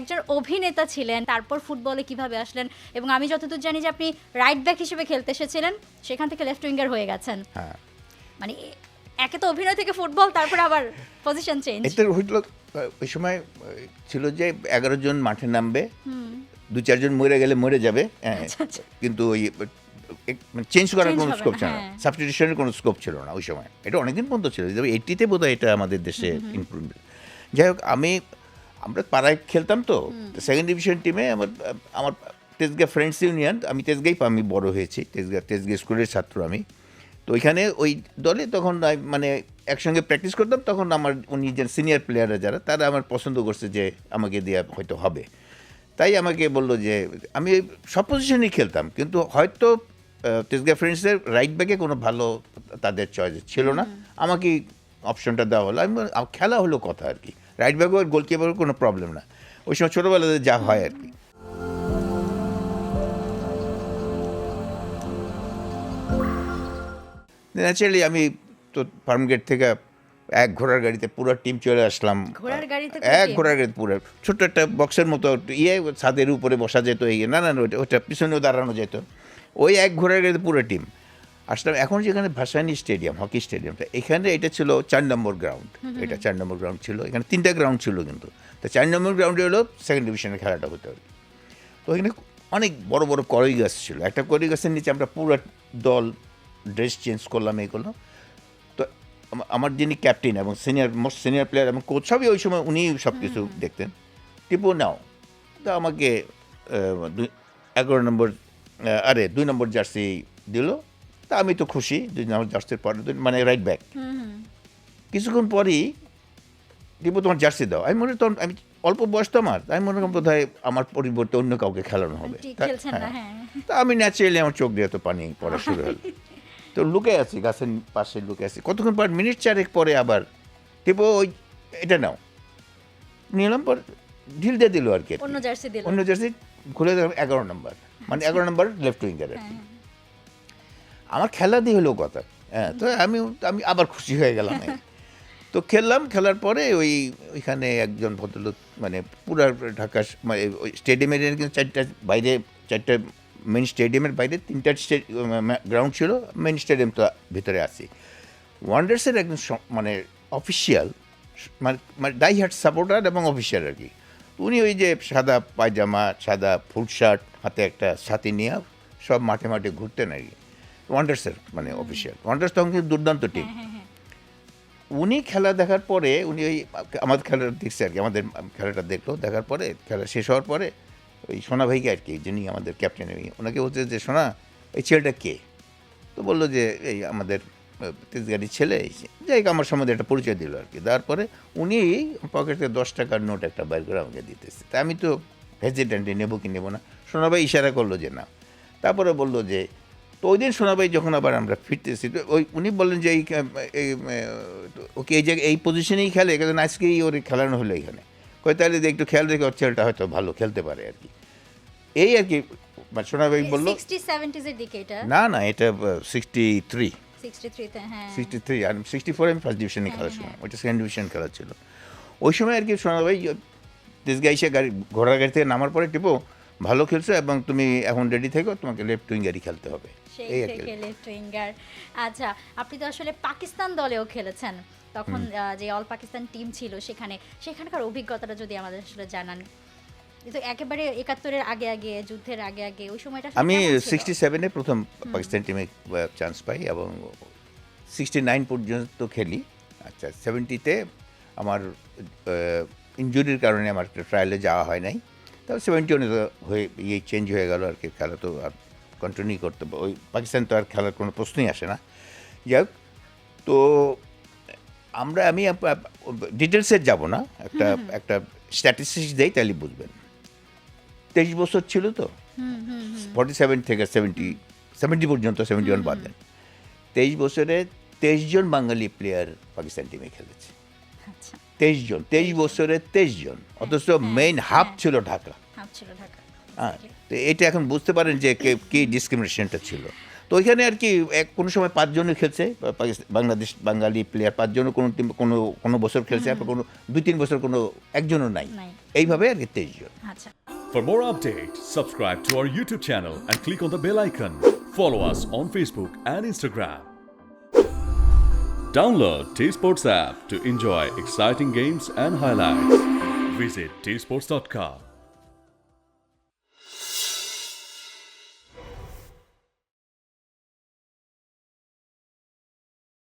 একজন অভিনেতা ছিলেন, তারপর ফুটবলে কিভাবে আসলেন, এবং আমি যতদূর জানি যে আপনি রাইট ব্যাক হিসেবে খেলতে এসেছিলেন, সেখান থেকে লেফট উইঙ্গার হয়ে গেছেন। হ্যাঁ, মানে একে তো অভিনয় থেকে ফুটবল, তারপর আবার পজিশন চেঞ্জ। এটা হইল ওই সময় ছিল যে 11 জন মাঠে নামবে, 2-4 জন মরে গেলে মরে যাবে, হ্যাঁ, আচ্ছা। কিন্তু ওই চেঞ্জ করার Change কোনো হবে স্কোপ না, ছিল না, হ্যাঁ। সাবস্টিটিউশনের কোনো স্কোপ ছিল না ওই সময়। এটা অনেকদিন পর্যন্ত ছিল, 80-তে বোধহয় এটা আমাদের দেশে ইমপ্রুভমেন্ট। যাই হোক, আমরা পাড়ায় খেলতাম, তো সেকেন্ড ডিভিশন টিমে আমার আমার তেজগাঁ ফ্রেন্ডস ইউনিয়ন, আমি আমি বড় হয়েছি তেজগাঁ স্কুলের ছাত্র আমি। তো ওইখানে ওই দলে তখন মানে একসঙ্গে প্র্যাকটিস করতাম, তখন আমার উনি যে সিনিয়র প্লেয়াররা যারা, তারা আমার পছন্দ করছে যে আমাকে দেওয়া হয়তো হবে, তাই আমাকে বললো যে আমি সব পজিশনেই খেলতাম, কিন্তু হয়তো তেজগাঁ ফ্রেন্ডসের রাইট ব্যাকে কোনো ভালো তাদের চয়েস ছিল না, আমাকে অপশনটা দেওয়া হলো। খেলা হলো কথা আর কি, রাইট ব্যাকও গোলকিপারও কোনো প্রবলেম না, ওই সময় ছোটোবেলাতে যা হয় আর কি। ন্যাচারালি আমি তো ফার্মগেট থেকে এক ঘোড়ার গাড়িতে পুরো টিম চলে আসলাম। ঘোড়ার গাড়িতে এক ঘোড়ার গাড়িতে পুরো ছোট্ট একটা বক্সের মতো ছাদের উপরে বসা যেত, না ওটা পিছনেও দাঁড়ানো যেত, ওই এক ঘোড়ার গাড়িতে পুরো টিম আসলাম। এখন যেখানে ভাসানী স্টেডিয়াম, হকি স্টেডিয়ামটা, এখানে এটা ছিল 4 নম্বর গ্রাউন্ড, এটা 4 নম্বর গ্রাউন্ড ছিল, এখানে 3টা গ্রাউন্ড ছিল, কিন্তু তো 4 নম্বর গ্রাউন্ডে হলো সেকেন্ড ডিভিশনের খেলাটা হতো। তো এখানে অনেক বড় বড় কড়ই গাছ ছিল, একটা কড়ই গাছের নিচে আমরা পুরো দল ড্রেস চেঞ্জ করলাম, এই করলাম। তো আমার যিনি ক্যাপ্টেন এবং মোস্ট সিনিয়র প্লেয়ার এবং কোচ, সবই ওই সময় উনি সব কিছু দেখতেন। টিপু নাও, তো আমাকে 11 নম্বর 2 নম্বর জার্সি দিল, তা আমি তো খুশি। 2 নম্বর জার্সির পরে মানে রাইট ব্যাক, কিছুক্ষণ পরেই টিপু তোমার জার্সি দাও। আমি আমি অল্প বয়স তো আমার, আমি মনে করি বোধ হয় আমার পরিবর্তে অন্য কাউকে খেলানো হবে। তা আমি ন্যাচারালি আমার চোখ দিয়ে তো পানি পড়া শুরু হলো, তো লুকে আছি গাছের পাশে, লুকে আছি। কতক্ষণ পর, মিনিট 4 পরে আবার টিপু ওই এটা নাও, নিলাম, পর ঢিল দিয়ে দিল আর কি, অন্য জার্সি খুলে দিলাম 11 নম্বর, মানে 11 নম্বর লেফট উইঙ্গার আর কি। আমার খেলা দিয়ে হলো কথা, হ্যাঁ। তো আমি আবার খুশি হয়ে গেলাম। তো খেলার পরে ওইখানে একজন ভদ্রলোক, মানে পুরা ঢাকা মানে ওই স্টেডিয়ামের কিন্তু 4টা বাইরে, 4টা মেন স্টেডিয়ামের বাইরে 3টা গ্রাউন্ড ছিল, মেন স্টেডিয়াম তো ভিতরে আসি। ওয়ান্ডার্সের একজন মানে অফিসিয়াল, মানে ডাই হার্ট সাপোর্টার এবং অফিসিয়াল আর কি। উনি ওই যে সাদা পায়জামা, সাদা ফুল শার্ট, হাতে একটা ছাতি নিয়ে সব মাঠে মাঠে ঘুরতেন আর কি, ওয়ান্ডার্সের মানে অফিসিয়াল। ওয়ান্ডার্স তখন কিন্তু দুর্দান্ত টিম। উনি খেলা দেখার পরে, উনি ওই আমাদের খেলাটা দেখছে আর কি, আমাদের খেলাটা দেখলো, দেখার পরে খেলা শেষ হওয়ার পরে ওই সোনা ভাইকে আর কি, যিনি আমাদের ক্যাপ্টেন, ওনাকে বলছে যে সোনা, এই ছেলেটা কে? তো বললো যে এই আমাদের তেজগাড়ির ছেলে। যাই হোক, আমার সম্বন্ধে একটা পরিচয় দিল আর কি। তারপরে উনি পকেট থেকে 10 টাকার নোট একটা বাইর করে আমাকে দিতেছে। তা আমি তো হেজিটেন্টে নেবো কি নেবো না, সোনা ভাই ইশারা করলো যে না। তারপরে বললো যে, তো ওই দিন সোনাভাই যখন আবার আমরা ফিরতেছি, তো উনি বললেন যে ওকে এই জায়গায় এই পজিশনেই খেলে, কারণ আজকেই ওর খেলানো হলো এখানে, কয় তাহলে একটু খেয়াল রেখে ওর ছেলেটা হয়তো ভালো খেলতে পারে আর কি, এই আর কি। সোনাভাই বললো না এটা 63 আর 64 আমি ফার্স্ট ডিভিশনে খেলার সময়, ওইটা সেকেন্ড ডিভিশন খেলা ছিল ওই সময় আর কি। সোনাভাই তেজগাঁ এসে ঘোড়ার গাড়ি থেকে নামার পরে টিপো, ভালো খেলছো এবং তুমি এখন রেডি থেকো, তোমাকে লেফট উইঙ্গারই খেলতে হবে। আচ্ছা, আপনি তো আসলে পাকিস্তান দলেও খেলেছেন, তখন যে অল পাকিস্তান টিম ছিল, সেখানকার অভিজ্ঞতাটা যদি আমাদের আসলে জানান। তো একেবারে 71-এর আগে যুদ্ধের আগে ওই সময়টা আমি 67-এ প্রথম পাকিস্তান টিমে চান্স পাই এবং 69 পর্যন্ত খেলি। আচ্ছা, 70-তে আমার ইনজুরির কারণে আমার ট্রায়ালে যাওয়া হয় নাই। তারপর 71-এ হয়ে চেঞ্জ হয়ে গেল আর কি, খেলা তো আর কন্টিনিউ করতে, ওই পাকিস্তান তো আর খেলার কোনো প্রশ্নই আসে না। যাই হোক, তো আমি ডিটেলসে যাব না, একটা স্ট্যাটিস্টিক্স দেই তাহলে বুঝবেন। 23 বছর ছিল তো, 47 থেকে 70 পর্যন্ত, 71 বাদ দেন, 23 বছরে 23 জন বাঙালি প্লেয়ার পাকিস্তান টিমে খেলেছে। 23 জন, 23 বছরে 23 জন, অথচ মেইন হাব ছিল ঢাকা। হ্যাঁ, তো এটা এখন বুঝতে পারেন যে কি ডিসক্রিমিনেশনটা ছিল। তো ওইখানে আর কি কোনো সময় 5 জনই খেলছে বাংলাদেশ বাঙালি প্লেয়ার 5 জনও কোনো টিম কোনো বছর খেলছে, আবার কোনো 2-3 বছর কোনো একজনও নাই, নাই। এইভাবে আর কি 23 জন। আচ্ছা। For more updates, subscribe to our YouTube channel and click on the bell icon. Follow us on Facebook and Instagram. Download T-Sports app to enjoy exciting games and highlights. Visit tsports.com.